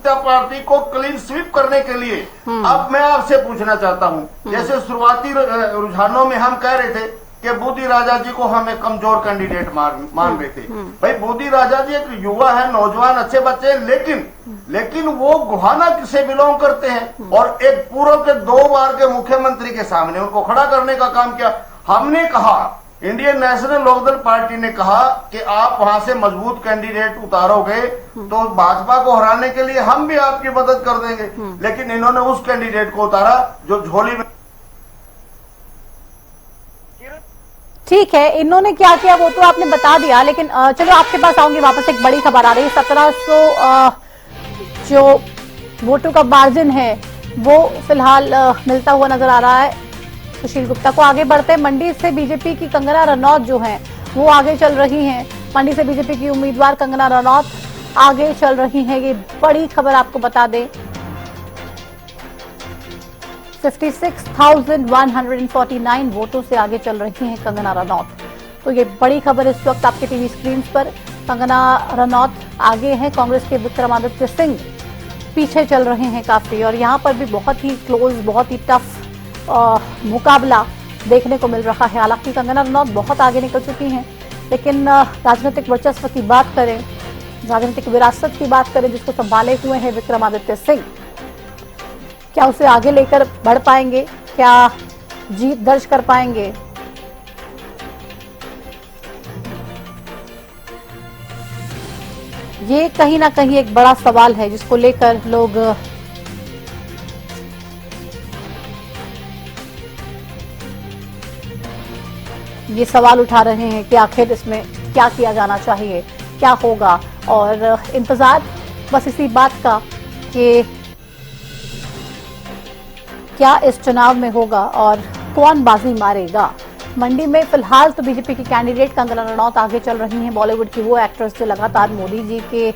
जनता party को clean sweep करने के लिए अब मैं आपसे पूछना चाहता हूं, जैसे शुरुआती रुझानों में हम कह रहे थे कि बोधी राजा जी को हम एक कमजोर कैंडिडेट मान रहे थे। भाई बोधी राजा जी एक युवा है, नौजवान, अच्छे बच्चे हैं, लेकिन वो गोहाना से बिलोंग करते हैं और एक पूर्व के 2 बार के मुख्यमंत्री के सामने उनको खड़ा करने का काम किया। हमने कहा, इंडियन नेशनल लोकदल पार्टी ने कहा कि आप वहां से मजबूत कैंडिडेट उतारोगे तो भाजपा को हराने के लिए हम भी आपकी मदद कर देंगे, लेकिन इन्होंने उस कैंडिडेट को उतारा जो झोली में। ठीक है, इन्होंने क्या किया वो तो आपने बता दिया, लेकिन चलो आपके पास आऊंगी वापस। एक बड़ी खबर आ रही है, 1700 जो वोटों का मार्जिन है वो फिलहाल मिलता हुआ नजर आ रहा है सुशील गुप्ता को। आगे बढ़ते, मंडी से बीजेपी की कंगना रनौत जो है वो आगे चल रही हैं। मंडी से बीजेपी की उम्मीदवार कंगना रनौत आगे चल रही हैं, ये बड़ी खबर आपको बता दें। 56,149 वोटों से आगे चल रही हैं कंगना रनौत। तो ये बड़ी खबर इस वक्त आपके टीवी स्क्रीन पर। कंगना रनौत आगे हैं, कांग्रेस के विक्रमादित्य सिंह पीछे चल रहे हैं काफी, और यहाँ पर भी बहुत ही क्लोज, बहुत ही टफ मुकाबला देखने को मिल रहा है। हालांकि कंगना रनौत बहुत आगे निकल चुकी हैं, लेकिन राजनीतिक वर्चस्व की बात करें, राजनीतिक विरासत की बात करें जिसको संभाले हुए हैं विक्रमादित्य सिंह, क्या उसे आगे लेकर बढ़ पाएंगे, क्या जीत दर्ज कर पाएंगे? ये कहीं ना कहीं एक बड़ा सवाल है जिसको लेकर लोग ये सवाल उठा रहे हैं कि आखिर इसमें क्या किया जाना चाहिए, क्या होगा। और इंतजार बस इसी बात का कि क्या इस चुनाव में होगा और कौन बाजी मारेगा। मंडी में फिलहाल तो बीजेपी की कैंडिडेट कंगना रनौत आगे चल रही हैं। बॉलीवुड की वो एक्ट्रेस जो लगातार मोदी जी के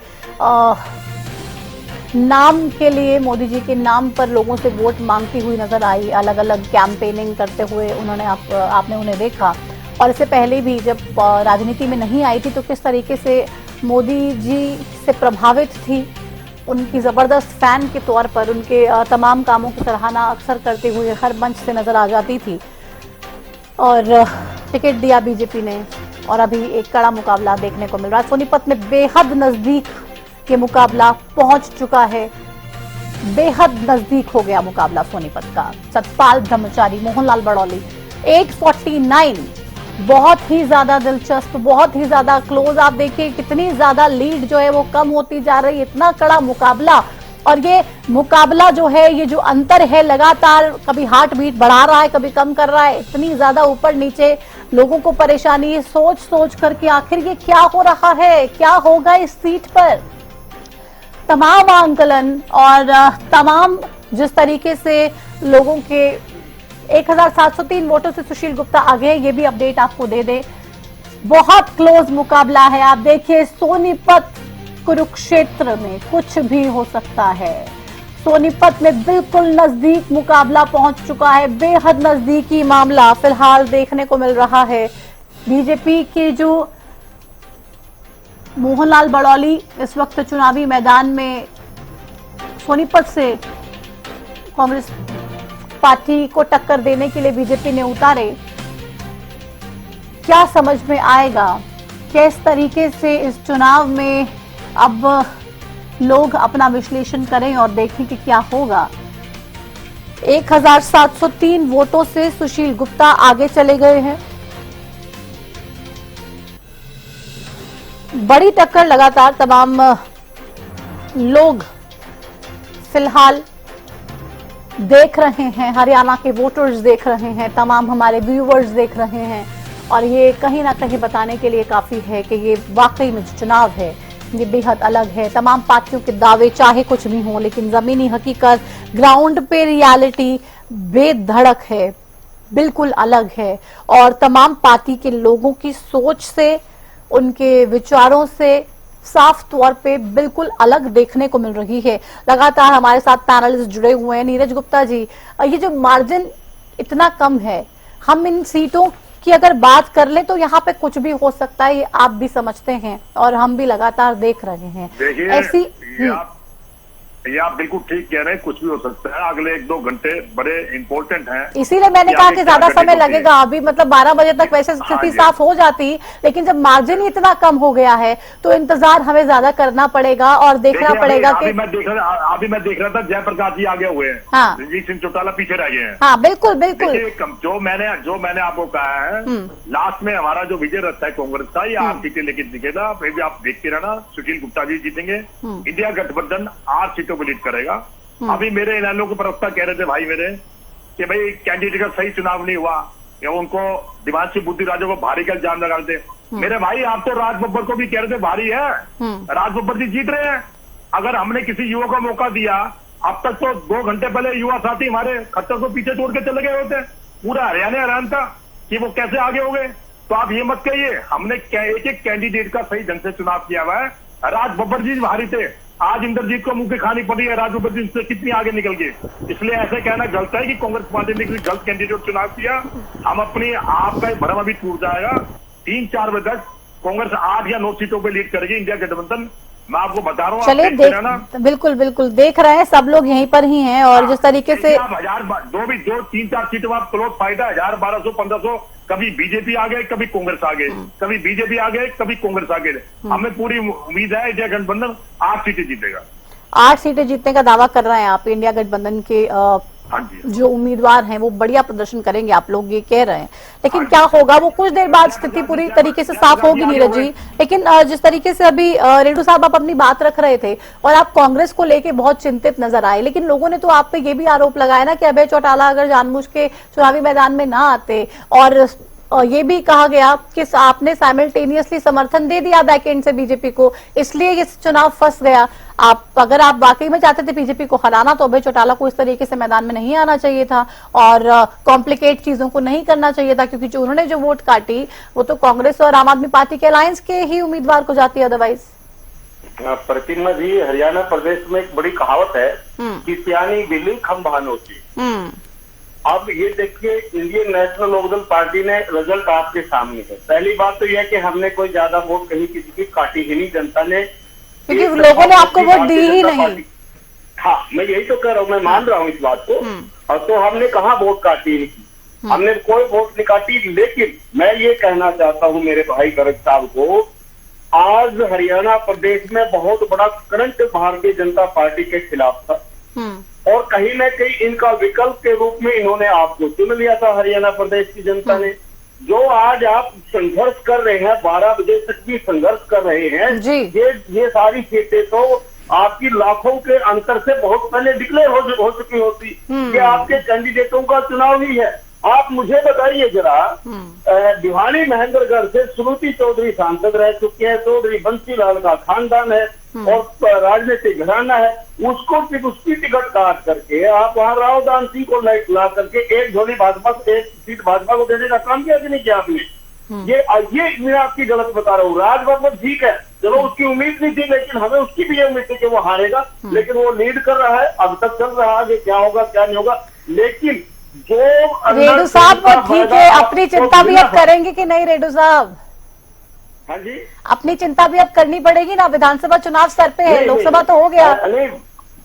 नाम के लिए, मोदी जी के नाम पर लोगों से वोट मांगती हुई नजर आई, अलग अलग कैंपेनिंग करते हुए आपने उन्हें देखा। और इससे पहले भी जब राजनीति में नहीं आई थी तो किस तरीके से मोदी जी से प्रभावित थी, उनकी जबरदस्त फैन के तौर पर उनके तमाम कामों की सराहना अक्सर करते हुए हर मंच से नजर आ जाती थी। और टिकट दिया बीजेपी ने, और अभी एक कड़ा मुकाबला देखने को मिल रहा है। सोनीपत में बेहद नजदीक ये मुकाबला पहुंच चुका है, बेहद नजदीक हो गया मुकाबला सोनीपत का। सतपाल ब्रह्मचारी, मोहनलाल बड़ौली, 849, बहुत ही ज्यादा दिलचस्प, बहुत ही ज्यादा क्लोज। आप देखिए कितनी ज्यादा लीड जो है वो कम होती जा रही है, इतना कड़ा मुकाबला। और ये मुकाबला जो है, ये जो अंतर है लगातार कभी हार्ट बीट बढ़ा रहा है, कभी कम कर रहा है, इतनी ज्यादा ऊपर नीचे लोगों को परेशानी है सोच सोच कर कि आखिर ये क्या हो रहा है, क्या होगा इस सीट पर। तमाम आंकलन और तमाम जिस तरीके से लोगों के 1703 वोटों से सुशील गुप्ता आगे, ये भी अपडेट आपको दे दे। बहुत क्लोज मुकाबला है। आप देखिए सोनीपत कुरुक्षेत्र में कुछ भी हो सकता है। सोनीपत में बिल्कुल नजदीक मुकाबला पहुंच चुका है, बेहद नजदीकी मामला फिलहाल देखने को मिल रहा है। बीजेपी के जो मोहनलाल बड़ौली इस वक्त चुनावी मैदान में सोनीपत से कांग्रेस पार्टी को टक्कर देने के लिए बीजेपी ने उतारे। क्या समझ में आएगा, किस तरीके से इस चुनाव में अब लोग अपना विश्लेषण करें और देखें कि क्या होगा। 1703 वोटों से सुशील गुप्ता आगे चले गए हैं। बड़ी टक्कर लगातार तमाम लोग फिलहाल देख रहे हैं, हरियाणा के वोटर्स देख रहे हैं, तमाम हमारे व्यूवर्स देख रहे हैं। और ये कहीं ना कहीं बताने के लिए काफी है कि ये वाकई में जो चुनाव है ये बेहद अलग है। तमाम पार्टियों के दावे चाहे कुछ भी हो, लेकिन जमीनी हकीकत, ग्राउंड पे रियलिटी बेधड़क है, बिल्कुल अलग है। और तमाम पार्टी के लोगों की सोच से, उनके विचारों से साफ तौर पे बिल्कुल अलग देखने को मिल रही है। लगातार हमारे साथ पैनलिस्ट जुड़े हुए हैं। नीरज गुप्ता जी, ये जो मार्जिन इतना कम है, हम इन सीटों की अगर बात कर ले तो यहाँ पे कुछ भी हो सकता है, ये आप भी समझते हैं और हम भी लगातार देख रहे हैं। देखिए, ऐसी ये आप बिल्कुल ठीक कह रहे हैं, कुछ भी हो सकता है। अगले 1-2 घंटे बड़े इंपॉर्टेंट हैं। इसीलिए मैंने कहा कि ज्यादा समय लगेगा। है। अभी मतलब 12 बजे तक वैसे स्थिति जी। साफ हो जाती, लेकिन जब मार्जिन ही इतना कम हो गया है तो इंतजार हमें ज्यादा करना पड़ेगा और देखना देखिए, पड़ेगा अभी कि मैं देख रहा था जयप्रकाश जी आगे हुए हैं। हाँ। रणजीत सिंह चौटाला पीछे रह गए हैं। हाँ बिल्कुल बिल्कुल। देखिए, जो मैंने आपको कहा है, लास्ट में हमारा जो विजय रथ है कांग्रेस का, ये 8 सीटें लेके दिखेगा। फिर भी आप देखते रहना, सुशील गुप्ता जी जीतेंगे। इंडिया गठबंधन 8 सीटों पर लीड करेगा। अभी मेरे इलाकों के प्रवक्ता कह रहे थे भाई मेरे कि भाई कैंडिडेट का सही चुनाव नहीं हुआ या उनको दिवांशी बुद्धि राजा को भारी का जान लगा देते। मेरे भाई आप तो राज बब्बर को भी कह रहे थे भारी है, राज बब्बर जी जीत रहे हैं। अगर हमने किसी युवा को मौका दिया, अब तक तो 2 घंटे पहले युवा साथी हमारे खट्टर को पीछे छोड़ के चले गए होते। पूरा हरियाणा हैरान था कि वो कैसे आगे हो गए। तो आप ये मत कहिए, हमने एक एक कैंडिडेट का सही ढंग से चुनाव किया हुआ है। राज बब्बर जी भारी थे, आज इंद्रजीत को मुंह की खानी पड़ी है। राज बब्बर जी से कितनी आगे निकल गए। इसलिए ऐसे कहना गलत है कि कांग्रेस पार्टी ने किसी गलत कैंडिडेट चुनाव किया। हम अपनी आपका भ्रम अभी टूट जाएगा। 3-4 बजे तक कांग्रेस 8 या 9 सीटों पे लीड करेगी इंडिया गठबंधन। मैं आपको बता रहा हूँ। चलिए बिल्कुल बिल्कुल देख रहे हैं, सब लोग यहीं पर ही हैं। और जिस तरीके से आप 3-4 सीटों में क्लोज फाइट है, 1000, 1200, 1500। कभी बीजेपी आ गए, कभी कांग्रेस आ गए, कभी बीजेपी आ गए, कभी कांग्रेस आ गए। हमें पूरी उम्मीद है इंडिया गठबंधन 8 सीटें जीतेगा। 8 सीटें जीतने का दावा कर रहे हैं आप। इंडिया गठबंधन के हाँ जी। जो उम्मीदवार हैं वो बढ़िया प्रदर्शन करेंगे, आप लोग ये कह रहे हैं। लेकिन क्या होगा वो कुछ देर बाद स्थिति पूरी तरीके से साफ होगी नीरज जी। लेकिन जिस तरीके से अभी रेड्डू साहब आप अपनी बात रख रहे थे और आप कांग्रेस को लेके बहुत चिंतित नजर आए, लेकिन लोगों ने तो आप पे ये भी आरोप लगाया ना कि अभय चौटाला अगर जानबूझ के चुनावी मैदान में ना आते, और ये भी कहा गया कि आपने साइमल्टेनियसली समर्थन दे दिया बैकएंड से बीजेपी को, इसलिए ये चुनाव फंस गया। अगर आप वाकई में चाहते थे बीजेपी को हराना तो अभय चौटाला को इस तरीके से मैदान में नहीं आना चाहिए था और कॉम्प्लिकेट चीजों को नहीं करना चाहिए था, क्योंकि जो उन्होंने जो वोट काटी वो तो कांग्रेस और आम आदमी पार्टी के अलायंस के ही उम्मीदवार को जाती है। अदरवाइज प्रतिमा जी, हरियाणा प्रदेश में एक बड़ी कहावत है कि सियानी बिल्ली खम्भान होती। अब ये देखिए, इंडियन नेशनल लोकदल पार्टी ने रिजल्ट आपके सामने है। पहली बात तो यह कि हमने कोई ज्यादा वोट कहीं किसी की काटी ही नहीं, जनता ने, क्योंकि लोगों ने आपको वोट दी ही नहीं। हाँ, मैं यही तो कह रहा हूँ, मैं मान रहा हूँ इस बात को। और तो हमने कहाँ वोट काटी नहीं की, हमने कोई वोट नहीं काटी। लेकिन मैं ये कहना चाहता हूँ मेरे भाई गर्ग साहब को, आज हरियाणा प्रदेश में बहुत बड़ा करंट भारतीय जनता पार्टी के खिलाफ था और कहीं न कहीं इनका विकल्प के रूप में इन्होंने आपको चुन लिया था। हरियाणा प्रदेश की जनता ने जो आज आप संघर्ष कर रहे हैं, 12 बजे तक भी संघर्ष कर रहे हैं, ये सारी सीटें तो आपकी लाखों के अंतर से बहुत पहले डिक्लेयर हो चुकी होती। ये आपके कैंडिडेटों का चुनाव ही है। आप मुझे बताइए जरा, भिवानी महेंद्रगढ़ से श्रुति चौधरी सांसद रह चुके हैं, चौधरी बंसीलाल का खानदान है और राजनीतिक घराना है, उसकी टिकट काट करके आप वहाँ रावदान सिंह को ला करके एक झोली भाजपा, एक सीट भाजपा को देने का काम किया कि नहीं किया आपने? ये मैं आपकी गलत बता रहा हूँ। राज बब्बर ठीक है, चलो उसकी उम्मीद नहीं थी, लेकिन हमें उसकी भी ये उम्मीद थी कि वो हारेगा, लेकिन वो लीड कर रहा है। अब तक चल रहा है, आगे क्या होगा क्या नहीं होगा। लेकिन जो रेड्डू साहब वो ठीक है, अपनी चिंता भी अब करेंगे कि नहीं रेड्डू साहब? हाँ जी, अपनी चिंता भी अब करनी पड़ेगी ना, विधानसभा चुनाव सर पे है, लोकसभा तो हो गया। नहीं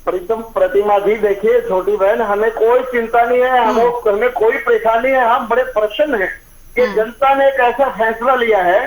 प्रतिमा जी, देखिए छोटी बहन, हमें कोई चिंता नहीं है, हमें कोई परेशानी है। हम बड़े प्रसन्न हैं कि जनता ने एक ऐसा फैसला लिया है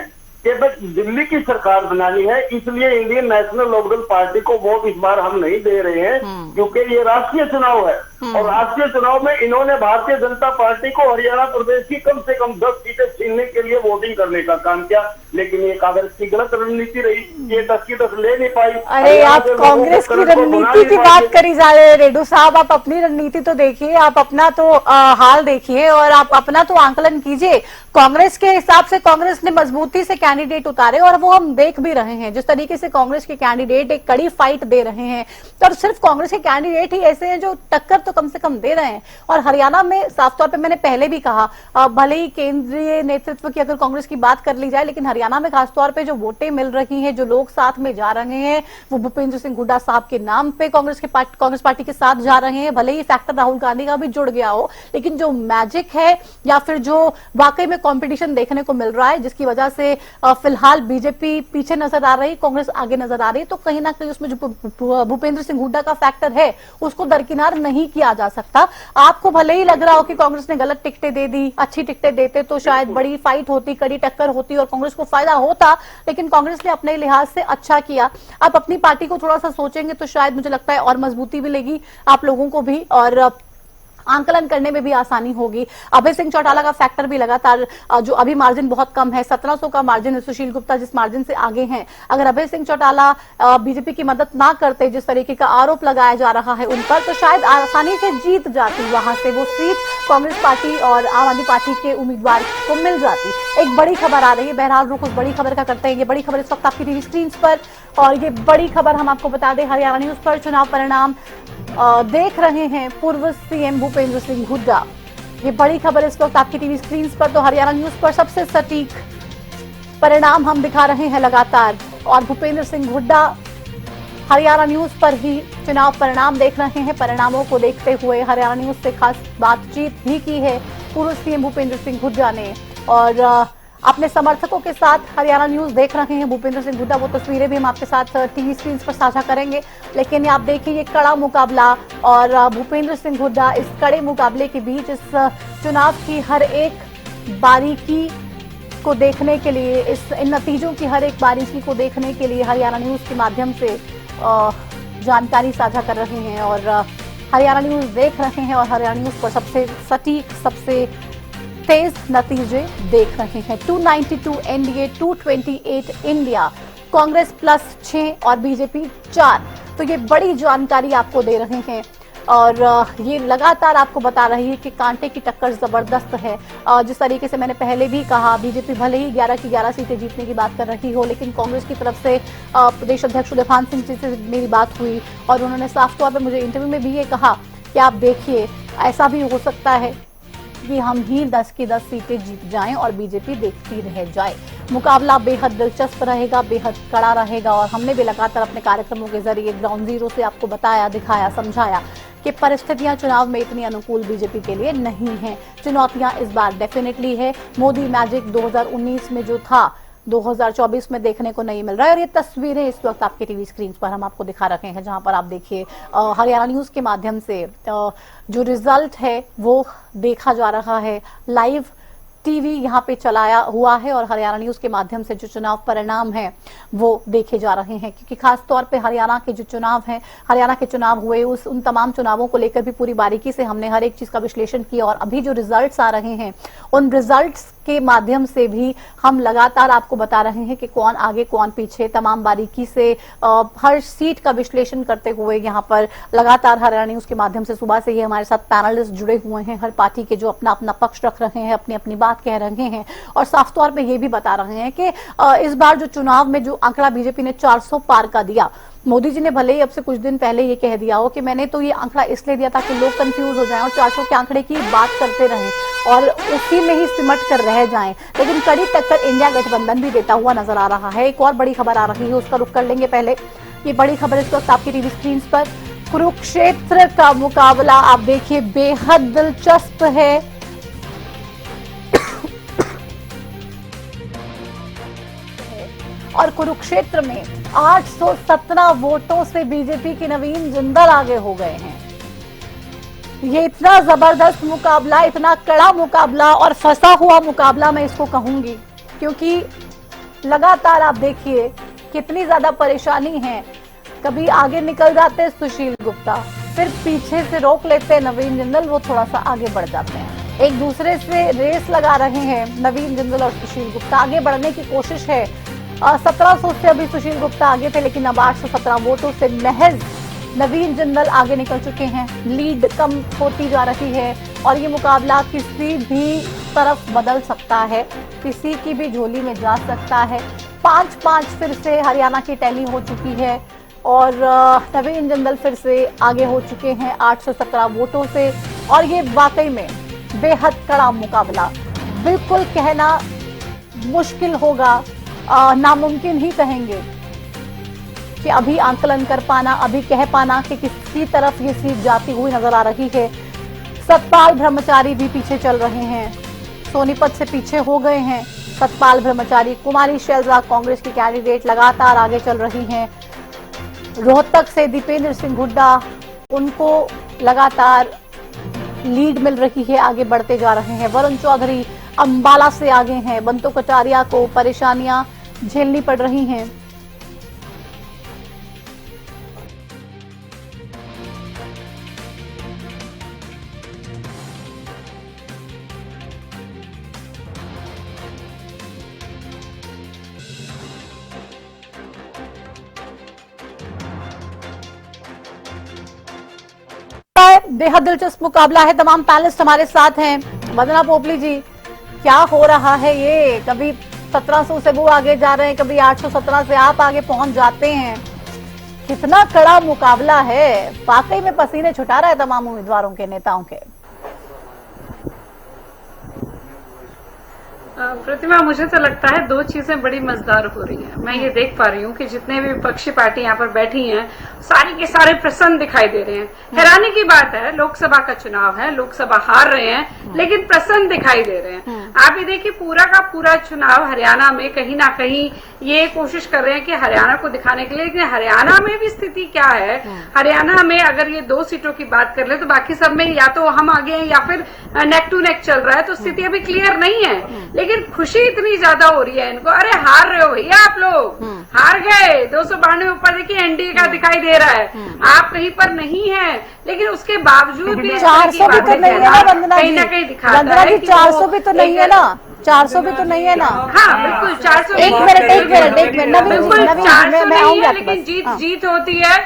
कि बस दिल्ली की सरकार बनानी है। इसलिए इंडियन नेशनल लोकदल पार्टी को वोट इस बार हम नहीं दे रहे हैं, क्योंकि ये राष्ट्रीय चुनाव है और राष्ट्रीय चुनाव में इन्होंने भारतीय जनता पार्टी को हरियाणा प्रदेश की कम से कम 10 सीटें छीनने के लिए वोटिंग करने का काम किया। लेकिन ये कांग्रेस की गलत रणनीति रही, ये 10 की 10 ले नहीं पाई। अरे आप कांग्रेस की रणनीति की बात करी जा रहे हैं रेड्डू साहब, आप अपनी रणनीति तो देखिए, आप अपना तो हाल देखिए और आप अपना तो आंकलन कीजिए। कांग्रेस के हिसाब से कांग्रेस ने मजबूती से कैंडिडेट उतारे और वो हम देख भी रहे हैं, जिस तरीके से कांग्रेस के कैंडिडेट एक कड़ी फाइट दे रहे हैं। तो सिर्फ कांग्रेस के कैंडिडेट ही ऐसे हैं जो टक्कर तो कम से कम दे रहे हैं। और हरियाणा में साफ तौर पे मैंने पहले भी कहा, भले ही केंद्रीय नेतृत्व की अगर कांग्रेस की बात कर ली जाए, लेकिन हरियाणा में खासतौर पे जो वोटें मिल रही हैं, जो लोग साथ में जा रहे हैं, वो भूपेंद्र सिंह हुड्डा साहब के नाम पे कांग्रेस पार्टी के साथ जा रहे हैं। भले ही फैक्टर राहुल गांधी का भी जुड़ गया हो, लेकिन जो मैजिक है या फिर जो वाकई में कंपटीशन देखने को मिल रहा है, जिसकी वजह से फिलहाल बीजेपी पीछे नजर आ रही, कांग्रेस आगे नजर आ रही है, तो कहीं ना कहीं उसमें जो भूपेंद्र सिंह हुड्डा का फैक्टर है उसको दरकिनार नहीं किया जा सकता। आपको भले ही लग रहा हो कि कांग्रेस ने गलत टिकटें दे दी, अच्छी टिकटें देते तो शायद बड़ी फाइट होती, कड़ी टक्कर होती और कांग्रेस को फायदा होता, लेकिन कांग्रेस ने अपने लिहाज से अच्छा किया। आप अपनी पार्टी को थोड़ा सा सोचेंगे तो शायद मुझे लगता है और मजबूती भी लेगी आप लोगों को भी, और आंकलन करने में भी आसानी होगी। अभय सिंह चौटाला का फैक्टर भी लगातार, जो अभी मार्जिन बहुत कम है, 1700 का मार्जिन है, सुशील गुप्ता जिस मार्जिन से आगे हैं, अगर अभय सिंह चौटाला बीजेपी की मदद ना करते, जिस तरीके का आरोप लगाया जा रहा है उन पर, तो शायद आसानी से जीत जाती वहां से वो सीट, कांग्रेस पार्टी और आम आदमी पार्टी के उम्मीदवार को मिल जाती। एक बड़ी खबर आ रही है, बहरहाल रुख उस बड़ी खबर का करते हैं। ये बड़ी खबर इस वक्त आपकी टीवी स्क्रीन पर, और ये बड़ी खबर हम आपको बता दें, हरियाणा न्यूज पर चुनाव परिणाम देख रहे हैं पूर्व सीएम भूपेंद्र सिंह हुड्डा। ये बड़ी खबर इस वक्त आपकी टीवी स्क्रीन पर, तो हरियाणा न्यूज पर सबसे सटीक परिणाम हम दिखा रहे हैं लगातार, और भूपेंद्र सिंह हुड्डा हरियाणा न्यूज पर ही चुनाव परिणाम देख रहे हैं। परिणामों को देखते हुए हरियाणा न्यूज से खास बातचीत भी की है पूर्व सीएम भूपेंद्र सिंह हुड्डा ने, और अपने समर्थकों के साथ हरियाणा न्यूज देख रहे हैं भूपेंद्र सिंह हुड्डा। वो तस्वीरें भी हम आपके साथ टीवी स्क्रीन पर साझा करेंगे, लेकिन आप देखिए ये कड़ा मुकाबला, और भूपेंद्र सिंह हुड्डा इस कड़े मुकाबले के बीच इस चुनाव की हर एक बारीकी को देखने के लिए, इन नतीजों की हर एक बारीकी को देखने के लिए हरियाणा न्यूज के माध्यम से जानकारी साझा कर रहे हैं, और हरियाणा न्यूज देख रहे हैं, और हरियाणा न्यूज पर सबसे सटीक, सबसे तेज नतीजे देख रहे हैं। 292 एनडीए, 228 इंडिया, कांग्रेस +6 और बीजेपी 4। तो ये बड़ी जानकारी आपको दे रहे हैं, और ये लगातार आपको बता रही है कि कांटे की टक्कर जबरदस्त है। जिस तरीके से मैंने पहले भी कहा, बीजेपी भले ही 11 की 11 सीटें जीतने की बात कर रही हो, लेकिन कांग्रेस की तरफ से प्रदेश अध्यक्ष उदयभान सिंह जी से मेरी बात हुई, और उन्होंने साफ तौर पर मुझे इंटरव्यू में भी ये कहा कि आप देखिए, ऐसा भी हो सकता है कि हम ही 10 की 10 सीटें जीत जाएं और बीजेपी देखती रह जाए। मुकाबला बेहद दिलचस्प रहेगा, बेहद कड़ा रहेगा, और हमने भी लगातार अपने कार्यक्रमों के जरिए ग्राउंड जीरो से आपको बताया, दिखाया, समझाया कि परिस्थितियां चुनाव में इतनी अनुकूल बीजेपी के लिए नहीं हैं। चुनौतियां इस बार डेफिनेटली है। मोदी मैजिक 2019 में जो था, 2024 में देखने को नहीं मिल रहा है, और ये तस्वीरें इस वक्त आपके टीवी स्क्रीन पर हम आपको दिखा रहे हैं, जहां पर आप देखिए हरियाणा न्यूज के माध्यम से जो रिजल्ट है वो देखा जा रहा है। लाइव टीवी यहाँ पे चलाया हुआ है, और हरियाणा न्यूज के माध्यम से जो चुनाव परिणाम है वो देखे जा रहे हैं, क्योंकि खास तौर पे हरियाणा के जो चुनाव हैं, हरियाणा के चुनाव हुए, उन तमाम चुनावों को लेकर भी पूरी बारीकी से हमने हर एक चीज का विश्लेषण किया, और अभी जो रिजल्ट्स आ रहे हैं उन रिजल्ट्स के माध्यम से भी हम लगातार आपको बता रहे हैं कि कौन आगे कौन पीछे, तमाम बारीकी से हर सीट का विश्लेषण करते हुए यहाँ पर लगातार हरियाणा न्यूज के माध्यम से सुबह से ही हमारे साथ पैनलिस्ट जुड़े हुए हैं, हर पार्टी के जो अपना अपना पक्ष रख रहे हैं, अपनी अपनी बात कह रहे हैं, और साफ तौर पे ये भी बता रहे हैं कि इस बार जो चुनाव में जो आंकड़ा बीजेपी ने 400 पार का दिया, मोदी जी ने भले ही अब से कुछ दिन पहले ये कह दिया हो कि मैंने तो ये आंकड़ा इसलिए दिया ताकि लोग कंफ्यूज हो जाएं और 400 के आंकड़े की बात करते रहें और उसी में ही सिमट कर रह जाएं, लेकिन कड़ी टक्कर इंडिया गठबंधन भी देता हुआ नजर आ रहा है। एक और बड़ी खबर आ रही है, उसका रुख कर लेंगे। पहले ये बड़ी खबर इस वक्त आपकी टीवी स्क्रीन पर, कुरुक्षेत्र का मुकाबला आप देखिए बेहद दिलचस्प है। और कुरुक्षेत्र में 817 वोटों से बीजेपी के नवीन जिंदल आगे हो गए हैं। ये इतना जबरदस्त मुकाबला, इतना कड़ा मुकाबला और फंसा हुआ मुकाबला मैं इसको कहूंगी, क्योंकि लगातार आप देखिए कितनी ज्यादा परेशानी है। कभी आगे निकल जाते सुशील गुप्ता, फिर पीछे से रोक लेते नवीन जिंदल, वो थोड़ा सा आगे बढ़ जाते हैं। एक दूसरे से रेस लगा रहे हैं नवीन जिंदल और सुशील गुप्ता, आगे बढ़ने की कोशिश है। 1700 से अभी सुशील गुप्ता आगे थे, लेकिन अब 817 वोटों से महज नवीन जिंदल आगे निकल चुके हैं। लीड कम होती जा रही है, और ये मुकाबला किसी भी तरफ बदल सकता है, किसी की भी झोली में जा सकता है। 5-5 फिर से हरियाणा की टैली हो चुकी है। और नवीन जिंदल फिर से आगे हो चुके हैं 817 वोटों से। और ये वाकई में बेहद कड़ा मुकाबला, बिल्कुल कहना मुश्किल होगा, नामुमकिन ही कहेंगे कि अभी आंकलन कर पाना, अभी कह पाना कि किसकी तरफ ये सीट जाती हुई नजर आ रही है। सतपाल ब्रह्मचारी भी पीछे चल रहे हैं, सोनीपत से पीछे हो गए हैं सतपाल ब्रह्मचारी। कुमारी शैलजा कांग्रेस की कैंडिडेट लगातार आगे चल रही हैं। रोहतक से दीपेंद्र सिंह हुड्डा, उनको लगातार लीड मिल रही है, आगे बढ़ते जा रहे हैं। वरुण चौधरी अंबाला से आगे हैं। बंतो कटारिया को परेशानियां झेलनी पड़ रही हैं। बेहद दिलचस्प मुकाबला है। तमाम पैनलिस्ट हमारे साथ हैं। वंदना पोपली जी, क्या हो रहा है ये? कभी 1700 से वो आगे जा रहे हैं, कभी 817 से आप आगे पहुंच जाते हैं। कितना कड़ा मुकाबला है, वाकई में पसीने छुटा रहा है तमाम उम्मीदवारों के, नेताओं के। प्रतिमा, मुझे तो लगता है दो चीजें बड़ी मजेदार हो रही हैं। मैं ये देख पा रही हूँ कि जितने भी विपक्षी पार्टी यहाँ पर बैठी हैं, सारी के सारे प्रसन्न दिखाई दे रहे हैं। हैरानी की बात है, लोकसभा का चुनाव है, लोकसभा हार रहे हैं, लेकिन प्रसन्न दिखाई दे रहे हैं। आप ये देखिए, पूरा का पूरा चुनाव हरियाणा में कहीं ना कहीं ये कोशिश कर रहे हैं कि हरियाणा को दिखाने के लिए, लेकिन हरियाणा में भी स्थिति क्या है? हरियाणा में अगर ये 2 सीटों की बात कर ले तो बाकी सब में या तो हम आगे हैं या फिर नेक टू नेक चल रहा है, तो स्थिति अभी क्लियर नहीं है। लेकिन खुशी इतनी ज्यादा हो रही है इनको, अरे हार रहे हो भैया आप लोग, हार गए। 292 ऊपर देखिए एनडीए का दिखाई दे रहा है, आप कहीं पर नहीं है, लेकिन उसके बावजूद भी 400 भी तो नहीं है ना वंदना जी, कहीं ना कहीं दिखाता वंदना जी 400 भी तो नहीं है ना, 400 भी तो नहीं है ना। हाँ बिल्कुल 400। एक मिनट बिल्कुल 400 मैं नहीं है, लेकिन जीत होती है।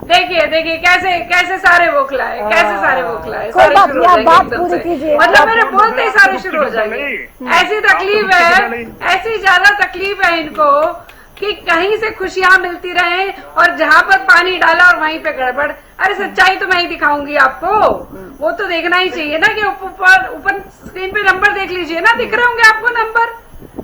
देखिए कैसे सारे बौखलाए, कैसे सारे बौखलाए, कोई बात नहीं, आप बात पूरी कीजिए। मतलब मेरे बोलते ही सारे शुरू हो जाएंगे। ऐसी तकलीफ है, ऐसी ज्यादा तकलीफ है इनको कि कहीं से खुशियां मिलती रहे और जहां पर पानी डाला और वहीं पे गड़बड़। अरे सच्चाई तो मैं ही दिखाऊंगी आपको, वो तो देखना ही चाहिए ना कि ऊपर स्क्रीन पे नंबर देख लीजिए ना, दिख रहे होंगे आपको नंबर,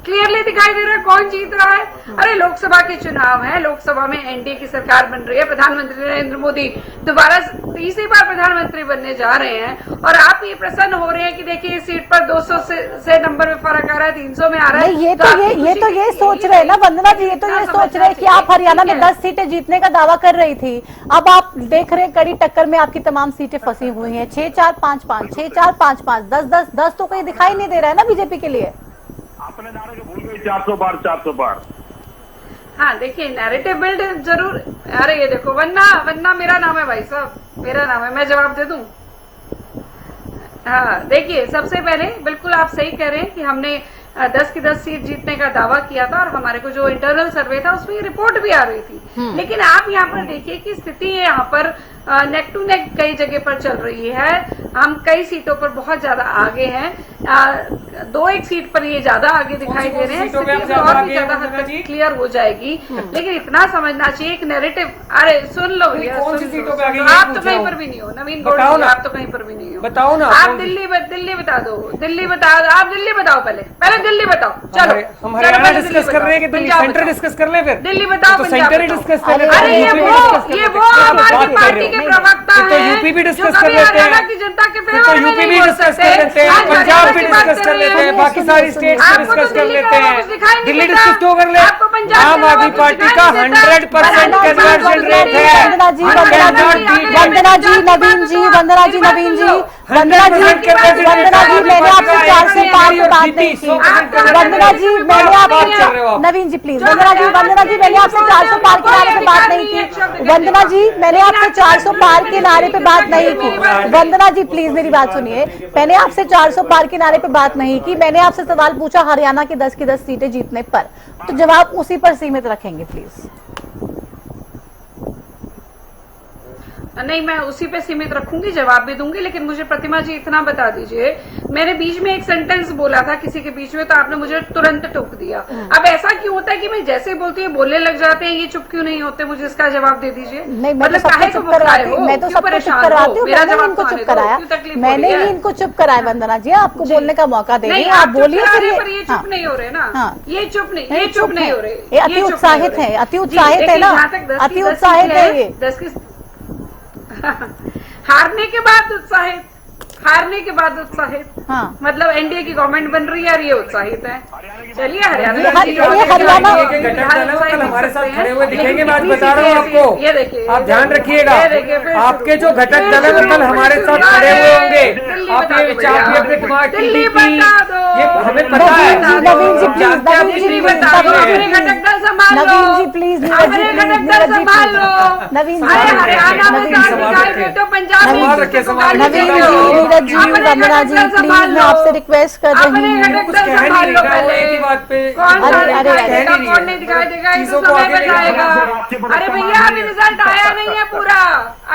क्लियरली दिखाई दे रहा है कौन जीत रहा है। अरे लोकसभा के चुनाव है, लोकसभा में एनडीए की सरकार बन रही है, प्रधानमंत्री नरेंद्र मोदी दोबारा तीसरी बार प्रधानमंत्री बनने जा रहे हैं, और आप ये प्रसन्न हो रहे हैं कि देखिए इस सीट पर 200 से नंबर में फर्क आ रहा है, 300 में आ रहा है। ये सोच रहे हैं ना वंदना जी, ये तो ये सोच रहे हैं कि आप हरियाणा में 10 सीटें जीतने का दावा कर रही थी, अब आप देख रहे हैं कड़ी टक्कर में आपकी तमाम सीटें फंसी हुई हैं। 6-4-5-5, 6-4-5-5, 10-10 तो कहीं दिखाई नहीं दे रहा है ना बीजेपी के लिए। अपने नारे को भूल गई, 400 पार 400 पार। हाँ देखिए, नैरेटिव बिल्ड जरूर। अरे ये देखो, वन्ना मेरा नाम है भाई साहब, मेरा नाम है, मैं जवाब दे दूं। हाँ देखिए, सबसे पहले बिल्कुल आप सही कह रहे हैं कि हमने 10 की 10 सीट जीतने का दावा किया था, और हमारे को जो इंटरनल सर्वे था उसमें रिपोर्ट भी आ रही थी। लेकिन आप यहाँ पर देखिए कि स्थिति यहाँ पर नेक टू नेक कई जगह पर चल रही है। हम कई सीटों पर बहुत ज्यादा आगे हैं, 2-1 सीट पर ये ज्यादा आगे दिखाई दे रहे हैं। स्थिति और भी ज्यादा हद तक क्लियर हो जाएगी, लेकिन इतना समझना चाहिए एक नैरेटिव। अरे सुन लो भैया, आप तो कहीं पर भी नहीं हो, नवीन गौड़ आप तो कहीं पर भी नहीं हो। बताओ ना, आप दिल्ली बता दो, दिल्ली बताओ, आप दिल्ली बताओ, पहले दिल्ली बताओ। चलो हम हरियाणा डिस्कस कर रहे हैं कि दिल्ली सेंटर डिस्कस कर ले, फिर दिल्ली बताओ, सेंटर ही डिस्कस कर लेते हैं। अरे ये वो हमारी पार्टी के प्रवक्ता तो यूपी भी डिस्कस कर लेते हैं, की जनता के तो यूपी भी डिस्कस कर लेते हैं, पंजाब भी डिस्कस कर लेते हैं, बाकी सारी स्टेट डिस्कस कर लेते हैं। दिल्ली डिस्कस क्यों कर ले? आम आदमी पार्टी का 100% कन्वर्जन रेट है। वंदना जी नवीन जी, वंदना जी मैंने आपसे 400 पार की बात नहीं की। वंदना जी मैंने आपसे, नवीन जी प्लीज, वंदना जी मैंने आपसे 400 पार के नारे पे बात नहीं की। वंदना जी मैंने आपसे 400 पार के नारे पे बात नहीं की। वंदना जी प्लीज मेरी बात सुनिए, मैंने आपसे 400 पार के नारे पे बात नहीं की। मैंने आपसे सवाल पूछा हरियाणा की 10 की 10 सीटें जीतने पर, तो जवाब उसी पर सीमित रखेंगे प्लीज। नहीं, मैं उसी पे सीमित रखूंगी, जवाब भी दूंगी, लेकिन मुझे प्रतिमा जी इतना बता दीजिए, मैंने बीच में एक सेंटेंस बोला था किसी के बीच में, तो आपने मुझे तुरंत टोक दिया। अब ऐसा क्यों होता है कि मैं जैसे बोलती हूँ बोलने लग जाते हैं, ये चुप क्यों नहीं होते? मुझे इसका जवाब दे दीजिए। नहीं, मैं तो सबको चुप करवाती हूँ, मैं तो सबको चुप करवाती हूँ, मैंने इनको चुप कराया, मैंने ही इनको चुप कराया। वंदना जी, आपको बोलने का मौका दे रही हैं, आप बोलिए। पर ये चुप नहीं हो रहे ना, ये चुप नहीं हो रहे, ये अति उत्साहित है, अति उत्साहित है ना, अति उत्साहित है ये। 10 की हारने के बाद उत्साहित, हारने के बाद उत्साहित, हाँ, मतलब एनडीए की गवर्नमेंट बन रही है और ये उत्साहित है। चलिए, हरियाणा कल हमारे साथ खड़े हुए दिखेंगे। मैं आज बता रहा हूँ आपको, ये देखिए, आप ध्यान रखिएगा, आपके जो घटक दल है कल हमारे साथ खड़े हुए होंगे। आप ये विचार भी अपने दिमाग की, ये हमें पता है। नवीन जी प्लीज, नवीन जी प्लीज, अपने घटक दल संभाल लो, नवीन जी प्लीज, अपने घटक दल संभाल लो, नवीन जी, हरियाणा में तो पंजाब में, नवीन जी, नीरज जी, वंदना जी, प्लीज मैं आपसे रिक्वेस्ट कर रही हूँ। कुछ कह नहीं रही है बात पे, कौन नहीं दिखाई देगा, इसको समय बताएगा। अरे भैया, अभी रिजल्ट आया नहीं है पूरा,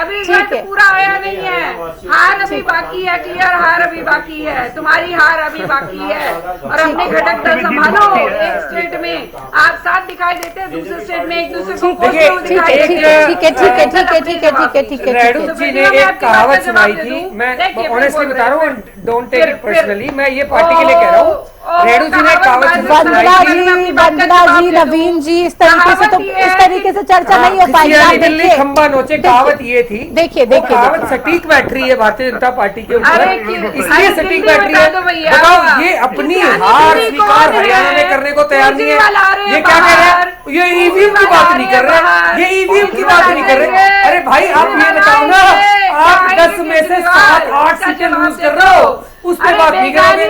अभी रिजल्ट पूरा आया नहीं है, हार अभी बाकी है, क्लियर हार अभी बाकी है, तुम्हारी हार अभी बाकी है। और अपने घटक दल संभालो। एक स्टेट में आप साथ दिखाई देते हैं, दूसरे स्टेट में एक दूसरे को ठीक है। रेणु जी ने एक कहावत सुनाई थी, मैं ऑनेस्टली बता रहा हूँ, डोंट टेक इट पर्सनली, मैं ये पार्टी के लिए कह रहा हूँ। रेणु जी ने कहावत, वंदना जी, नवीन जी, इस तरीके से चर्चा नहीं हो पाएगी। दिल्ली खंबा नोचे, कहावत ये थी। देखिए कहावत सटीक बैठ रही है भारतीय जनता पार्टी के ऊपर, इसलिए सटीक बैठ रही है। बताओ, ये अपनी हार स्वीकार हरियाणा में करने को तैयार नहीं है। ये क्या कह रहे हैं? ये ईवीएम की बात नहीं कर रहे, ये ईवीएम की बात नहीं कर रहे। अरे भाई, आप ये बताओ ना, आप 10 में से 7-8 सीटें लूज कर रहे हो, उस पर बात नहीं करोगे।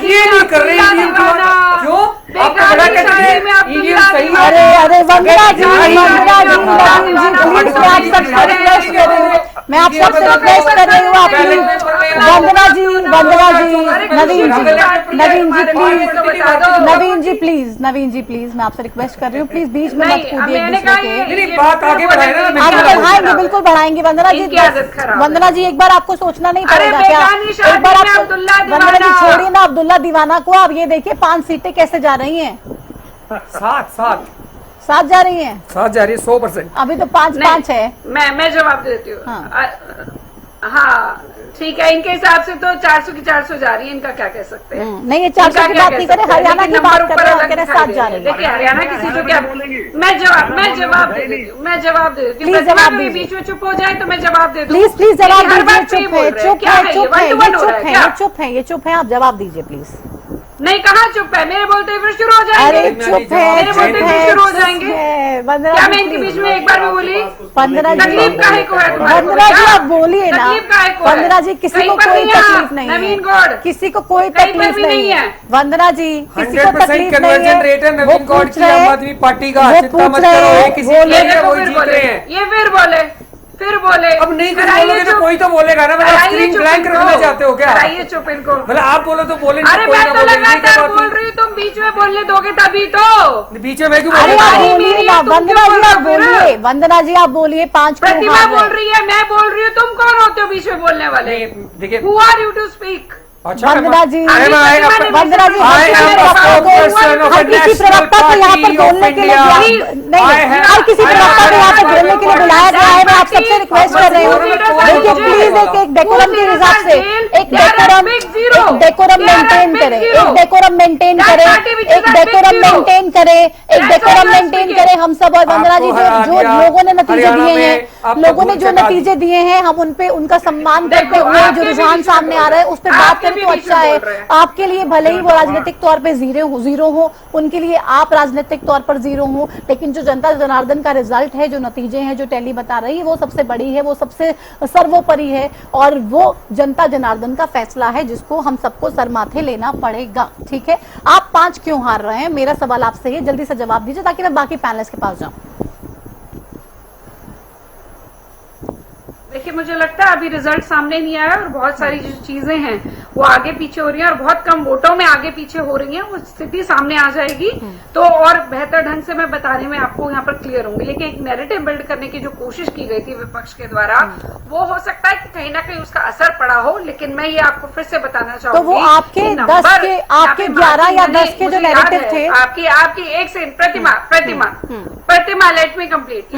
ये नहीं कर रहे ईवीएम की बात, क्यों? आपको बड़ा कहते हैं ईवीएम सही है। अरे वंदना जी, मैं आप सबसे रिक्वेस्ट कर रही हूँ, आप वंदना जी, नवीन जी प्लीज, मैं आपसे रिक्वेस्ट कर रही हूँ, प्लीज बीच में मत कूदिए। बात आगे बढ़ाएंगे, बढ़ाएंगे, बिल्कुल बढ़ाएंगे। वंदना जी, एक बार आपको सोचना नहीं पड़ेगा क्या? एक बार आपको, वंदना जी छोड़िए ना अब्दुल्ला दीवाना को, आप ये देखिए 5 सीटें कैसे जा रही हैं। 7 जा रही हैं, 7 जा रही है 100%। अभी तो 5-5 है। मैं जवाब देती हूँ। हाँ, ठीक है, इनके हिसाब से तो 400 की 400 जा रही है, इनका क्या कह सकते हैं? नहीं, ये 400 की बात नहीं करे, हरियाणा की बात कर रहे हैं, 7 जा रही है। देखिए, हरियाणा की सीटों क्या, मैं जवाब दे देती हूँ, मैं जवाब दे देती हूँ। प्लीज जवाब दीजिए, बीच में चुप हो जाए तो मैं जवाब दे दूँ। प्लीज जवाब दीजिए। चुप है, आप जवाब दीजिए प्लीज। नहीं, कहाँ चुप है? मेरे बोलते फिर शुरू हो जाएंगे। अरे चुप है, मेरे बोलते फिर शुरू हो जाएंगे। क्या मैं इनके बीच में एक बार भी बोली? तकलीफ काहे को है तुम्हारे? वंदना जी, आप बोलिए ना। वंदना जी, किसी को कोई तकलीफ नहीं नवीन गौड़, किसी को कोई तकलीफ नहीं है। वंदना जी, किसी को तकलीफ नहीं कन्वर्जन रेट है नवीन गौड़ की आम आदमी पार्टी का। चिंता मत करो, ये फिर बोले। अब नहीं कुछ बोलोगे तो कोई तो बोलेगा ना। मतलब स्क्रीन ब्लैंक रखना चाहते हो क्या? कराइए चुप इनको। मतलब आप बोलो तो बोले। अरे मैं तो लगातार बोल रही हूँ, तुम बीच में बोलने दोगे तभी तो। बीच में मैं क्यों बोलिए? वंदना जी आप बोलिए, वंदना जी आप बोलिए। 5 प्रतिभा बोल रही है, मैं बोल रही हूँ, तुम कौन होते हो बीच में बोलने वाले? देखिए, who are you to speak? Vandana ji, Vandana ji, हर किसी प्रवक्ता को यहाँ पर बोलने के लिए हर किसी प्रवक्ता को यहाँ पर बोलने के लिए बुलाया गया है। मैं आप सबसे रिक्वेस्ट कर रही हूँ, देखिए प्लीज एक डेकोरम के हिसाब से एक डेकोरम मेंटेन करें, हम सब। और वंदना जी, जो लोगों ने नतीजे दिए हैं, हम उनपे उनका सम्मान करते हुए जो रुझान सामने आ रहा है उस पर बात तो अच्छा है। आपके लिए भले ही वो राजनीतिक तौर पे जीरो हो, उनके लिए आप राजनीतिक तौर पर 0 हो, लेकिन जो जनता जनार्दन का रिजल्ट है, जो नतीजे हैं, जो टैली बता रही है, वो सबसे बड़ी है, वो सबसे सर्वोपरि है। और वो जनता जनार्दन का फैसला है जिसको हम सबको सर माथे लेना पड़ेगा। ठीक है, आप 5 क्यों हार रहे हैं? मेरा सवाल आपसे है, जल्दी से जवाब दीजिए ताकि मैं बाकी पैनलिस्ट के पास जाऊं। देखिए, मुझे लगता है अभी रिजल्ट सामने नहीं आया और बहुत सारी जो चीजें हैं वो आगे पीछे हो रही हैं और बहुत कम वोटों में आगे पीछे हो रही हैं। वो स्थिति सामने आ जाएगी तो और बेहतर ढंग से मैं बताने में आपको यहाँ पर क्लियर होंगी। लेकिन एक नैरेटिव बिल्ड करने की जो कोशिश की गई थी विपक्ष के द्वारा, वो हो सकता है कि कहीं ना कहीं उसका असर पड़ा हो। लेकिन मैं ये आपको फिर से बताना चाहूंगी, तो वो आपके 10 के, आपके 11 या 10 के जो नैरेटिव थे, आपकी एक सेकंड, प्रतिमा लेट मी कंप्लीट।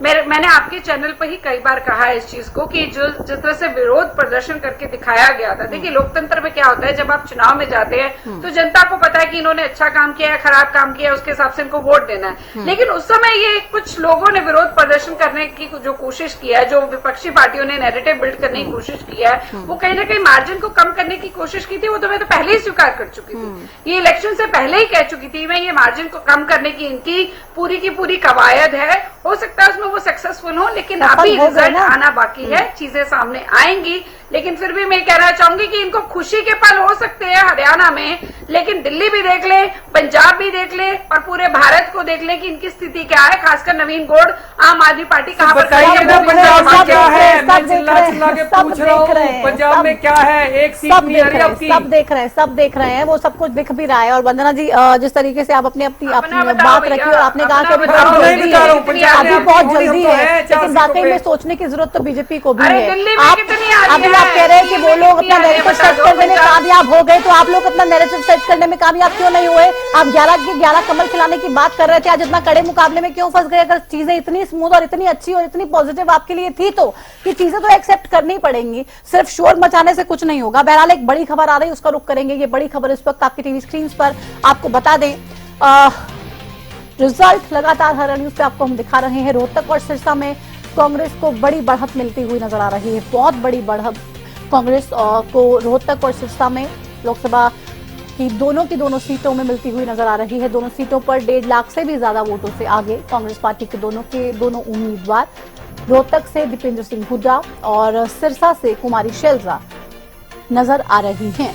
मैंने आपके चैनल पर ही कई बार कहा है इस चीज को कि जिस तरह से विरोध प्रदर्शन करके दिखाया गया था। देखिए, लोकतंत्र में क्या होता है, जब आप चुनाव में जाते हैं तो जनता को पता है कि इन्होंने अच्छा काम किया है, खराब काम किया है, उसके हिसाब से इनको वोट देना है। लेकिन उस समय ये कुछ लोगों ने विरोध प्रदर्शन करने की जो कोशिश की है, जो विपक्षी पार्टियों ने नैरेटिव बिल्ड करने की कोशिश की है, वो कहीं ना कहीं मार्जिन को कम करने की कोशिश की थी। वो तो मैं तो पहले ही स्वीकार कर चुकी थी, ये इलेक्शन से पहले ही कह चुकी थी मैं, ये मार्जिन को कम करने की इनकी पूरी की पूरी कवायद है। हो सकता है उसमें वो सक्सेसफुल हो, लेकिन अभी रिजल्ट आना बाकी है, चीजें सामने आएंगी। लेकिन फिर भी मैं कहना चाहूंगी कि इनको खुशी के पल हो सकते हैं हरियाणा में, लेकिन दिल्ली भी देख ले, पंजाब भी देख ले और पूरे भारत को देख ले कि इनकी स्थिति क्या है। खासकर नवीन गौड़, आम आदमी पार्टी कहाँ पर खड़ी है, क्या है, मैं चिल्ला चिल्ला के पूछ रहा हूँ, पंजाब में क्या है, एक सीट नहीं आ रही आपकी। सब देख रहे हैं, वो सब कुछ दिख भी रहा है। और वंदना जी, जिस तरीके से आप अपनी बात रखी और आपने कहा कि अभी बहुत जल्दी है, लेकिन वाकई में सोचने की जरूरत तो बीजेपी को भी है। अभी आप कह रहे हैं कि वो लोग अपना नैरेटिव सेट करने में कामयाब हो गए, तो आप लोग अपना नैरेटिव सेट करने में कामयाब क्यों नहीं हुए? आप 11 के 11 कमल खिलाने की बात कर रहे थे, आज इतना कड़े मुकाबले में क्यों फंस गए? अगर चीजें इतनी स्मूथ और इतनी अच्छी और इतनी पॉजिटिव आपके लिए थी तो ये चीजें तो एक्सेप्ट करनी पड़ेंगी, सिर्फ शोर मचाने से कुछ नहीं होगा। बहरहाल एक बड़ी खबर आ रही है, उसका रुख करेंगे। ये बड़ी खबर इस वक्त आपकी टीवी स्क्रीन पर आपको बता दें, रिजल्ट लगातार हर न्यूज पे आपको हम दिखा रहे हैं। रोहतक और सिरसा में कांग्रेस को बड़ी बढ़त मिलती हुई नजर आ रही है, बहुत बड़ी बढ़त कांग्रेस को रोहतक और सिरसा में लोकसभा की दोनों सीटों में मिलती हुई नजर आ रही है। दोनों सीटों पर 1.5 लाख से भी ज्यादा वोटों से आगे कांग्रेस पार्टी के दोनों उम्मीदवार, रोहतक से दीपेंद्र सिंह हुड्डा और सिरसा से कुमारी शैलजा नजर आ रही हैं।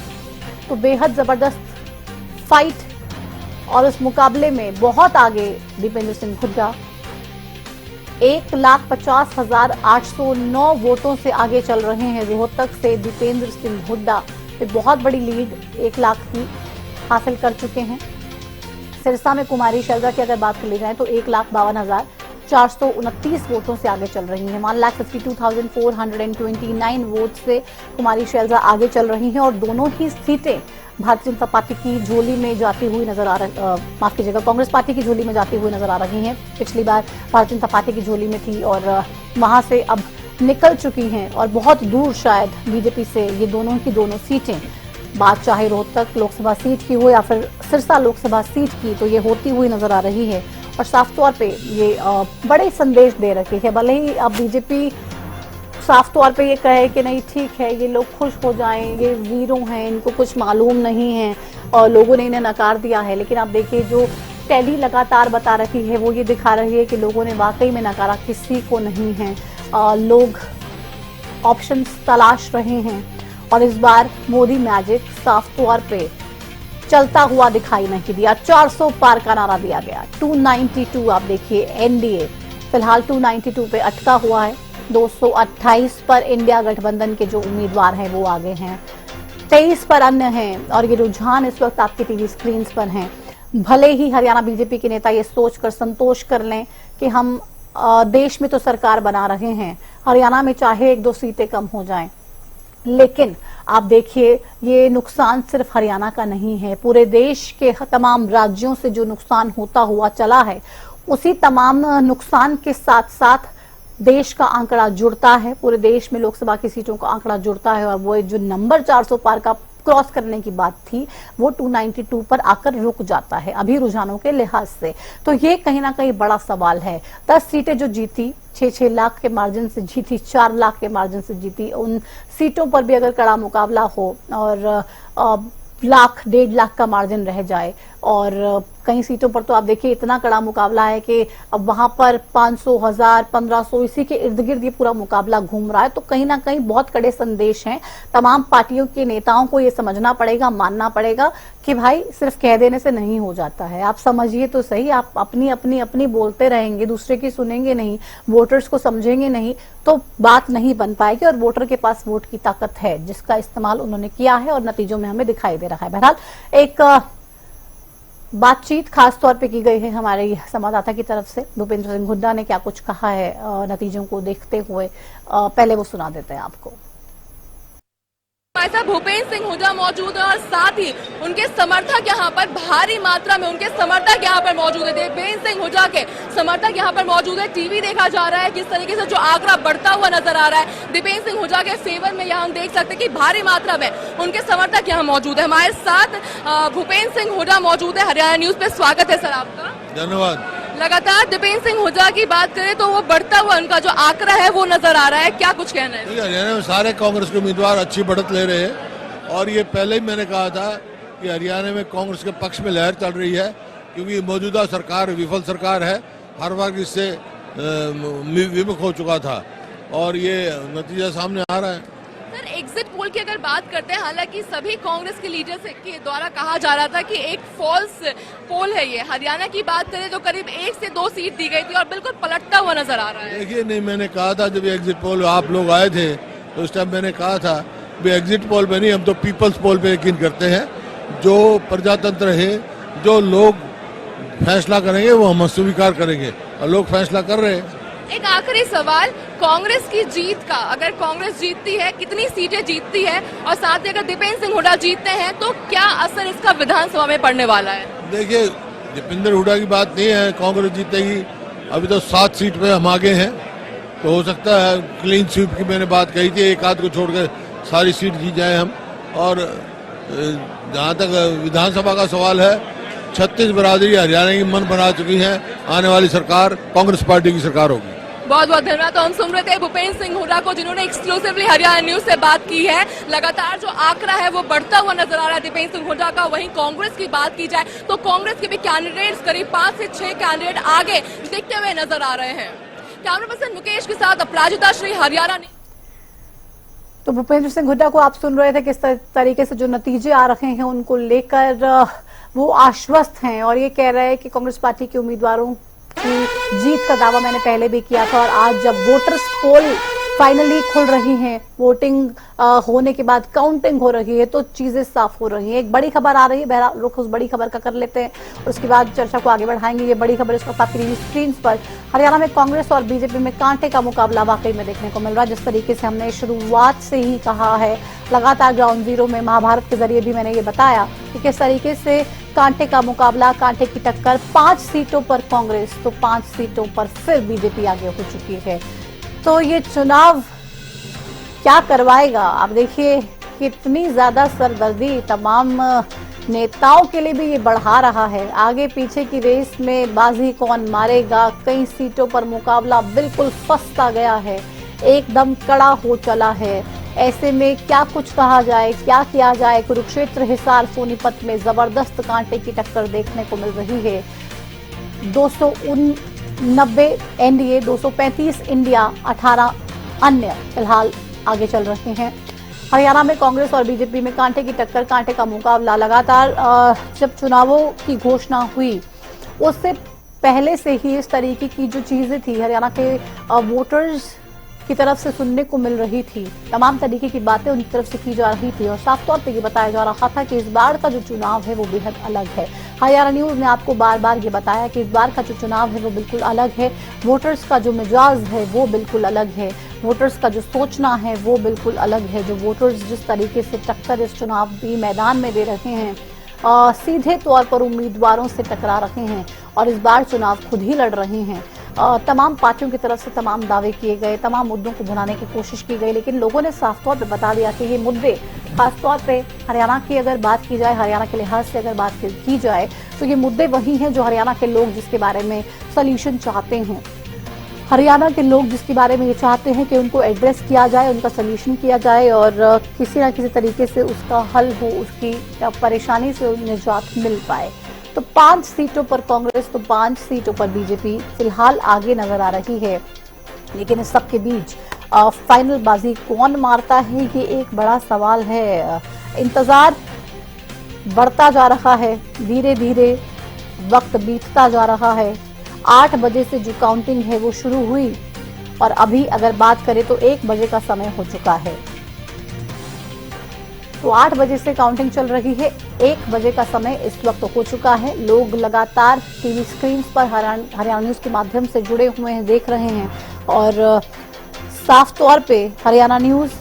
तो बेहद जबरदस्त फाइट और इस मुकाबले में बहुत आगे दीपेंद्र सिंह हुड्डा 1,50,809 वोटों से आगे चल रहे हैं। रोहतक से दीपेंद्र सिंह हुड्डा बहुत बड़ी लीड 1 लाख की हासिल कर चुके हैं। सिरसा में कुमारी शैलजा की अगर बात कर ली जाए तो 1,52,429 वोटों से आगे चल रही हैं। 1,52,429 वोट से कुमारी शैलजा आगे चल रही हैं और दोनों ही सीटें भारतीय जनता पार्टी की झोली में जाती हुई नजर आ रही, माफ कीजिएगा, कांग्रेस पार्टी की झोली में जाती हुई नजर आ रही हैं। पिछली बार भारतीय जनता पार्टी की झोली में थी और वहां से अब निकल चुकी हैं और बहुत दूर शायद बीजेपी से ये दोनों सीटें, बात चाहे रोहतक लोकसभा सीट की हो या फिर सिरसा लोकसभा सीट की, तो ये होती हुई नजर आ रही है। और साफ तौर पे ये बड़े संदेश दे रखी है। भले ही अब बीजेपी साफ तौर पे ये कहे कि नहीं ठीक है, ये लोग खुश हो जाएं, ये वीरों हैं, इनको कुछ मालूम नहीं है और लोगों ने इन्हें नकार दिया है, लेकिन आप देखिए जो टैली लगातार बता रही है वो ये दिखा रही है कि लोगों ने वाकई में नकारा किसी को नहीं है। लोग ऑप्शंस तलाश रहे हैं और इस बार मोदी मैजिक साफ तौर पे चलता हुआ दिखाई नहीं दिया। 400 पार का नारा दिया गया। 292 आप देखिए, एनडीए फिलहाल 292 पे अटका हुआ है। 228 पर इंडिया गठबंधन के जो उम्मीदवार हैं वो आगे हैं, 23 पर अन्य हैं और ये रुझान इस वक्त आपकी टीवी स्क्रीन पर हैं। भले ही हरियाणा बीजेपी के नेता ये सोचकर संतोष कर लें कि हम देश में तो सरकार बना रहे हैं, हरियाणा में चाहे 1-2 सीटें कम हो जाएं, लेकिन आप देखिए ये नुकसान सिर्फ हरियाणा का नहीं है, पूरे देश के तमाम राज्यों से जो नुकसान होता हुआ चला है उसी तमाम नुकसान के साथ साथ देश का आंकड़ा जुड़ता है, पूरे देश में लोकसभा की सीटों का आंकड़ा जुड़ता है और वो जो नंबर 400 पार का क्रॉस करने की बात थी वो 292 पर आकर रुक जाता है अभी रुझानों के लिहाज से। तो ये कहीं ना कहीं बड़ा सवाल है। 10 सीटें जो जीती 6-6 लाख के मार्जिन से जीती, 4 लाख के मार्जिन से जीती, उन सीटों पर भी अगर कड़ा मुकाबला हो और 1-1.5 लाख का मार्जिन रह जाए, और कई सीटों पर तो आप देखिए इतना कड़ा मुकाबला है कि अब वहां पर 500, 1000, 1500 इसी के इर्द गिर्द ये पूरा मुकाबला घूम रहा है। तो कहीं ना कहीं बहुत कड़े संदेश हैं। तमाम पार्टियों के नेताओं को ये समझना पड़ेगा, मानना पड़ेगा कि भाई सिर्फ कह देने से नहीं हो जाता है। आप समझिए तो सही, आप अपनी अपनी अपनी बोलते रहेंगे, दूसरे की सुनेंगे नहीं, वोटर्स को समझेंगे नहीं, तो बात नहीं बन पाएगी। और वोटर के पास वोट की ताकत है, जिसका इस्तेमाल उन्होंने किया है और नतीजों में हमें दिखाई दे रहा है। बहरहाल एक बातचीत खास तौर पे की गई है हमारे संवाददाता की तरफ से। भूपेंद्र सिंह हुड्डा ने क्या कुछ कहा है नतीजों को देखते हुए, पहले वो सुना देते हैं आपको। हमारे साथ भूपेंद्र सिंह हुड्डा मौजूद है और साथ ही उनके समर्थक यहाँ पर भारी मात्रा में उनके समर्थक यहाँ पर मौजूद है। भूपेंद्र सिंह हुड्डा के समर्थक यहाँ पर मौजूद है। टीवी देखा जा रहा है किस तरीके से जो आंकड़ा बढ़ता हुआ नजर आ रहा है भूपेंद्र सिंह हुड्डा के फेवर में। यहाँ हम देख सकते हैं कि भारी मात्रा में उनके समर्थक यहाँ मौजूद है। हमारे साथ भूपेंद्र सिंह हुड्डा मौजूद है। हरियाणा न्यूज पे स्वागत है सर आपका। धन्यवाद। लगातार भूपेंद्र सिंह हुड्डा की बात करें तो वो बढ़ता हुआ उनका जो आंकड़ा है वो नजर आ रहा है, क्या कुछ कहना है? हरियाणा में सारे कांग्रेस के उम्मीदवार अच्छी बढ़त ले रहे हैं और ये पहले ही मैंने कहा था कि हरियाणा में कांग्रेस के पक्ष में लहर चल रही है, क्योंकि मौजूदा सरकार विफल सरकार है, हर वर्ग इससे विमुख हो चुका था और ये नतीजा सामने आ रहा है। सर एग्जिट पोल की अगर बात करते हैं, हालांकि सभी कांग्रेस के लीडर्स के द्वारा कहा जा रहा था कि एक फॉल्स पोल है ये। हरियाणा की बात करें तो करीब 1 से 2 सीट दी गई थी और बिल्कुल पलटता हुआ नजर आ रहा है। देखिए नहीं, मैंने कहा था जब एग्जिट पोल आप लोग आए थे तो उस टाइम मैंने कहा था भी एग्जिट पोल पे नहीं, हम तो पीपल्स पोल पे यकीन करते हैं। जो प्रजातंत्र है, जो लोग फैसला करेंगे वो हम स्वीकार करेंगे और लोग फैसला कर रहे हैं। एक आखिरी सवाल, कांग्रेस की जीत का, अगर कांग्रेस जीतती है कितनी सीटें जीतती है और साथ ही अगर दीपेंद्र सिंह हुड्डा जीतते हैं तो क्या असर इसका विधानसभा में पड़ने वाला है? देखिए दीपेंद्र हुड्डा की बात नहीं है, कांग्रेस जीतेगी। अभी तो 7 सीट पे हम आगे हैं, तो हो सकता है क्लीन स्वीप की मैंने बात कही थी, एक आध को छोड़कर सारी सीट जीत जाए हम। और जहाँ तक विधानसभा का सवाल है, 36 बिरादरी हरियाणा की मन बना चुकी है, आने वाली सरकार कांग्रेस पार्टी की सरकार होगी। बहुत बहुत धन्यवाद। तो हम सुन रहे थे भूपेंद्र सिंह हुड्डा को, जिन्होंने एक्सक्लूसिवली हरियाणा न्यूज से बात की है। लगातार जो आंकड़ा है वो बढ़ता हुआ नजर आ रहा है दीपेंद्र सिंह हुड्डा का। वहीं कांग्रेस की बात की जाए तो कांग्रेस के भी कैंडिडेट्स करीब 5 से 6 कैंडिडेट आगे दिखते हुए नजर आ रहे हैं। कैमरा पर्सन मुकेश के साथ अपराजिता श्री, हरियाणा। तो भूपेंद्र सिंह हुड्डा को आप सुन रहे थे, किस तरीके से जो नतीजे आ रहे हैं उनको लेकर वो आश्वस्त हैं और ये कह रहे हैं कि कांग्रेस पार्टी के उम्मीदवारों की जीत का दावा मैंने पहले भी किया था। और आज जब वोटर्स पोल फाइनली खुल रही हैं, वोटिंग होने के बाद काउंटिंग हो रही है, तो चीजें साफ हो रही हैं। एक बड़ी खबर आ रही है, बहरहाल रुख उस बड़ी खबर का कर लेते हैं और उसके बाद चर्चा को आगे बढ़ाएंगे। ये बड़ी खबर इस वक्त आपकी टीवी स्क्रीन पर, हरियाणा में कांग्रेस और बीजेपी में कांटे का मुकाबला वाकई में देखने को मिल रहा है। जिस तरीके से हमने शुरुआत से ही कहा है, लगातार ग्राउंड जीरो में महाभारत के जरिए भी मैंने ये बताया कि किस तरीके से कांटे का मुकाबला, कांटे की टक्कर। 5 सीटों पर कांग्रेस तो 5 सीटों पर फिर बीजेपी आगे हो चुकी है। तो ये चुनाव क्या करवाएगा, आप देखिए कितनी ज्यादा सरदर्दी तमाम नेताओं के लिए भी ये बढ़ा रहा है। आगे पीछे की रेस में बाजी कौन मारेगा, कई सीटों पर मुकाबला बिल्कुल फंसता गया है, एकदम कड़ा हो चला है। ऐसे में क्या कुछ कहा जाए, क्या किया जाए? कुरुक्षेत्र, हिसार, सोनीपत में जबरदस्त कांटे की टक्कर देखने को मिल रही है। 290 एनडीए, 235 इंडिया, 18 अन्य फिलहाल आगे चल रहे हैं। हरियाणा में कांग्रेस और बीजेपी में कांटे की टक्कर, कांटे का मुकाबला। लगातार जब चुनावों की घोषणा हुई उससे पहले से ही इस तरीके की जो चीजें थी हरियाणा के वोटर्स की तरफ से सुनने को मिल रही थी, तमाम तरीके की बातें उनकी तरफ से की जा रही थी और साफ तौर पे ये बताया जा रहा था कि इस बार का जो चुनाव है वो बेहद अलग है। हरियाणा न्यूज ने आपको बार बार ये बताया कि इस बार का जो चुनाव है वो बिल्कुल अलग है। वोटर्स का जो मिजाज है वो बिल्कुल अलग है, वोटर्स का जो सोचना है वो बिल्कुल अलग है। जो वोटर्स जिस तरीके से टक्कर इस चुनावी मैदान में दे रहे हैं, सीधे तौर पर उम्मीदवारों से टकरा रहे हैं और इस बार चुनाव खुद ही लड़ रहे हैं। तमाम पार्टियों की तरफ से तमाम दावे किए गए, तमाम मुद्दों को भुनाने की कोशिश की गई, लेकिन लोगों ने साफ तौर पे बता दिया कि ये मुद्दे, खासतौर पे हरियाणा की अगर बात की जाए, हरियाणा के लिहाज से अगर बात की जाए तो ये मुद्दे वही हैं जो हरियाणा के लोग जिसके बारे में सोल्यूशन चाहते हैं। हरियाणा के लोग जिसके बारे में ये चाहते हैं कि उनको एड्रेस किया जाए, उनका सोल्यूशन किया जाए और किसी न किसी तरीके से उसका हल हो, उसकी परेशानी से निजात मिल पाए। तो 5 सीटों पर कांग्रेस तो 5 सीटों पर बीजेपी फिलहाल आगे नजर आ रही है। लेकिन इस सबके बीच फाइनल बाजी कौन मारता है, ये एक बड़ा सवाल है। इंतजार बढ़ता जा रहा है, धीरे धीरे वक्त बीतता जा रहा है। 8 बजे से जो काउंटिंग है वो शुरू हुई और अभी अगर बात करें तो 1 बजे का समय हो चुका है। तो 8 बजे से काउंटिंग चल रही है, 1 बजे का समय इस वक्त हो चुका है। लोग लगातार टीवी स्क्रीन पर हरियाणा न्यूज के माध्यम से जुड़े हुए हैं, देख रहे हैं और साफ तौर पे हरियाणा न्यूज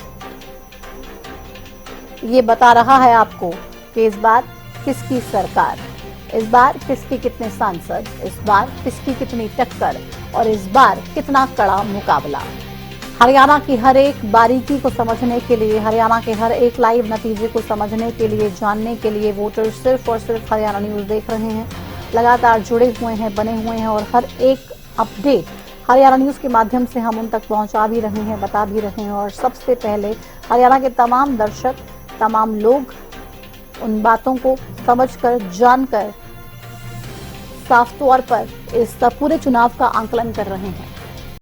ये बता रहा है आपको कि इस बार किसकी सरकार, इस बार किसके कितने सांसद, इस बार किसकी कितनी टक्कर और इस बार कितना कड़ा मुकाबला। हरियाणा की हर एक बारीकी को समझने के लिए, हरियाणा के हर एक लाइव नतीजे को समझने के लिए, जानने के लिए वोटर सिर्फ और सिर्फ हरियाणा न्यूज देख रहे हैं, लगातार जुड़े हुए हैं, बने हुए हैं और हर एक अपडेट हरियाणा न्यूज के माध्यम से हम उन तक पहुंचा भी रहे हैं, बता भी रहे हैं। और सबसे पहले हरियाणा के तमाम दर्शक, तमाम लोग उन बातों को समझकर, जानकर साफ तौर पर इस पूरे चुनाव का आंकलन कर रहे हैं।